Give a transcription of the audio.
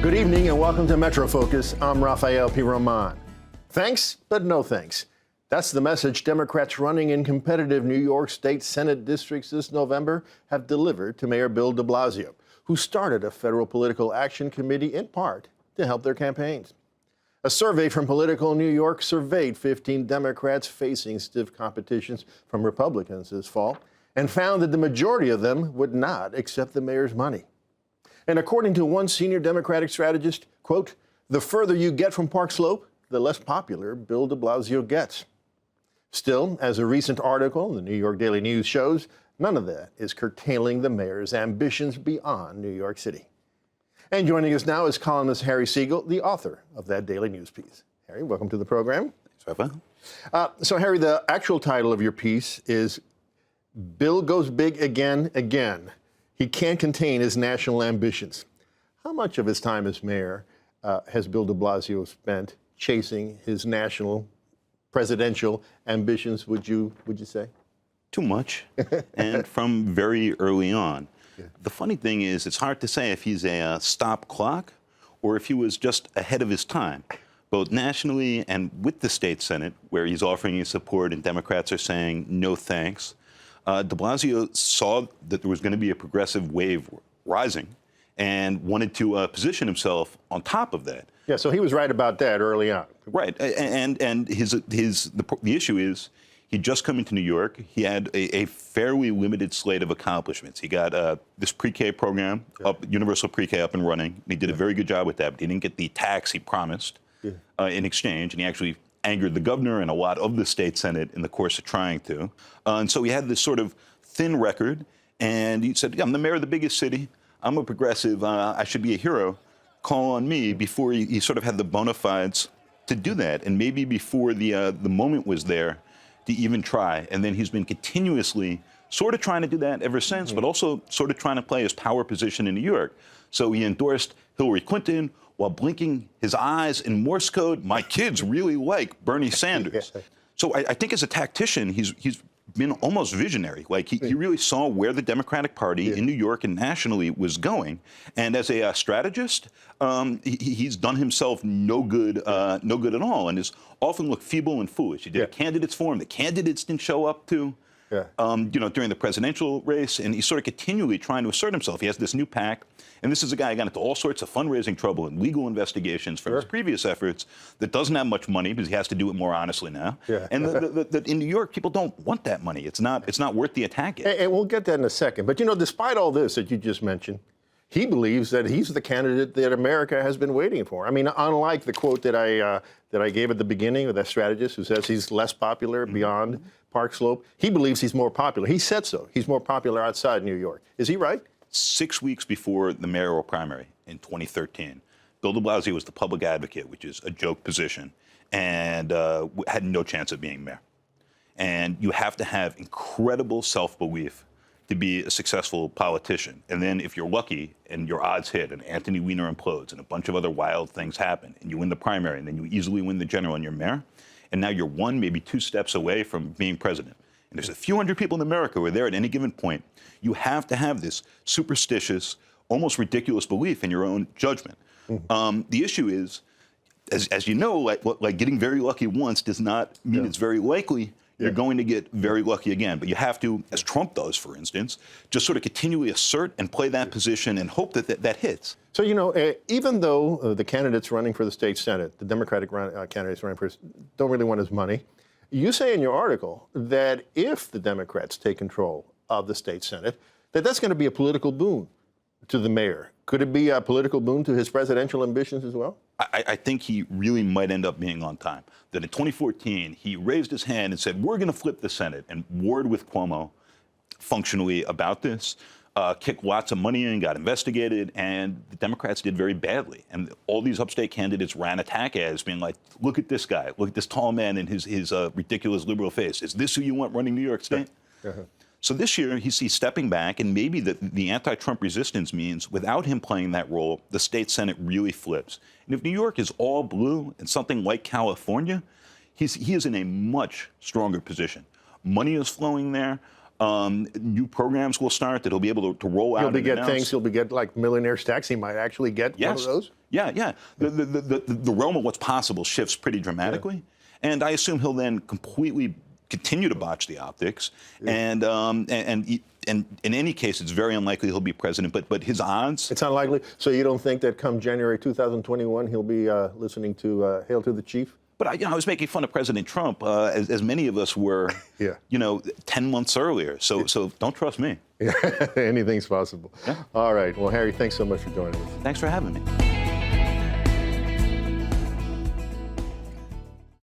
Good evening and welcome to Metro Focus. I'm Rafael P. Roman. Thanks, but no thanks. That's the message Democrats running in competitive New York State Senate districts this November have delivered to Mayor Bill de Blasio, who started a federal political action committee in part to help their campaigns. A survey from Political New York surveyed 15 Democrats facing stiff competitions from Republicans this fall and found that the majority of them would not accept the mayor's money. And according to one senior Democratic strategist, quote, the further you get from Park Slope, the less popular Bill de Blasio gets. Still, as a recent article in the New York Daily News shows, none of that is curtailing the mayor's ambitions beyond New York City. And joining us now is columnist Harry Siegel, the author of that Daily News piece. Harry, welcome to the program. Thanks, Rafa. So, Harry, the actual title of your piece is Bill Goes Big Again. He can't contain his national ambitions. How much of his time as mayor has Bill de Blasio spent chasing his national presidential ambitions, would you say? Too much, and from very early on. Yeah. The funny thing is, it's hard to say if he's a stop clock or if he was just ahead of his time, both nationally and with the state Senate, where he's offering his support and Democrats are saying no thanks. De Blasio saw that there was going to be a progressive wave rising and wanted to position himself on top of that. Yeah, so he was right about that early on. Right, and the issue is he'd just come into New York. He had a fairly limited slate of accomplishments. He got this pre-K program, universal pre-K up and running. And he did a very good job with that, but he didn't get the tax he promised in exchange, and he actually angered the governor and a lot of the state Senate in the course of trying to. And so he had this sort of thin record, and he said, I'm the mayor of the biggest city. I'm a progressive. I should be a hero. Call on me, before he sort of had the bona fides to do that, and maybe before the moment was there to even try. And then he's been continuously sort of trying to do that ever since, but also sort of trying to play his power position in New York. So he endorsed Hillary Clinton while blinking his eyes in Morse code. My kids really like Bernie Sanders. So I think as a tactician, he's been almost visionary. Like he really saw where the Democratic Party in New York and nationally was going. And as a strategist, he's done himself no good at all, and has often looked feeble and foolish. He did a candidates forum the candidates didn't show up to. During the presidential race, and he's sort of continually trying to assert himself. He has this new PAC, and this is a guy who got into all sorts of fundraising trouble and legal investigations from his previous efforts that doesn't have much money because he has to do it more honestly now. And in New York, people don't want that money. It's not worth the attack. And we'll get that in a second. But, despite all this that you just mentioned, he believes that he's the candidate that America has been waiting for. I mean, unlike the quote that I gave at the beginning of that strategist who says he's less popular beyond Park Slope, he believes he's more popular. He said so. He's more popular outside New York. Is he right? 6 weeks before the mayoral primary in 2013, Bill de Blasio was the public advocate, which is a joke position, and had no chance of being mayor. And you have to have incredible self-belief to be a successful politician. And then if you're lucky and your odds hit and Anthony Weiner implodes and a bunch of other wild things happen and you win the primary and then you easily win the general and you're mayor, and now you're one, maybe two steps away from being president. And there's a few hundred people in America who are there at any given point. You have to have this superstitious, almost ridiculous belief in your own judgment. The issue is, as you know, like getting very lucky once does not mean it's very likely you're going to get very lucky again. But you have to, as Trump does, for instance, just sort of continually assert and play that position and hope that hits. So, even though the candidates running for the state Senate, the Democratic candidates running for, don't really want his money, you say in your article that if the Democrats take control of the state Senate, that's going to be a political boon to the mayor. Could it be a political boon to his presidential ambitions as well? I think he really might end up being on time. That in 2014, he raised his hand and said, we're going to flip the Senate, and warred with Cuomo functionally about this, kicked lots of money in, got investigated, and the Democrats did very badly. And all these upstate candidates ran attack ads being like, look at this guy, look at this tall man in his ridiculous liberal face. Is this who you want running New York State? So this year, he's stepping back, and maybe the anti-Trump resistance means without him playing that role, the state Senate really flips. And if New York is all blue and something like California, he is in a much stronger position. Money is flowing there. New programs will start that he'll be able to roll out. He'll be get like millionaire's tax. He might actually get one of those. Yeah. The realm of what's possible shifts pretty dramatically, and I assume he'll then completely continue to botch the optics, and in any case, it's very unlikely he'll be president. But his odds. It's unlikely. So you don't think that come January 2021 he'll be listening to Hail to the Chief? But I was making fun of President Trump, as many of us were, 10 months earlier. So don't trust me. Anything's possible. Yeah. All right. Well, Harry, thanks so much for joining us. Thanks for having me.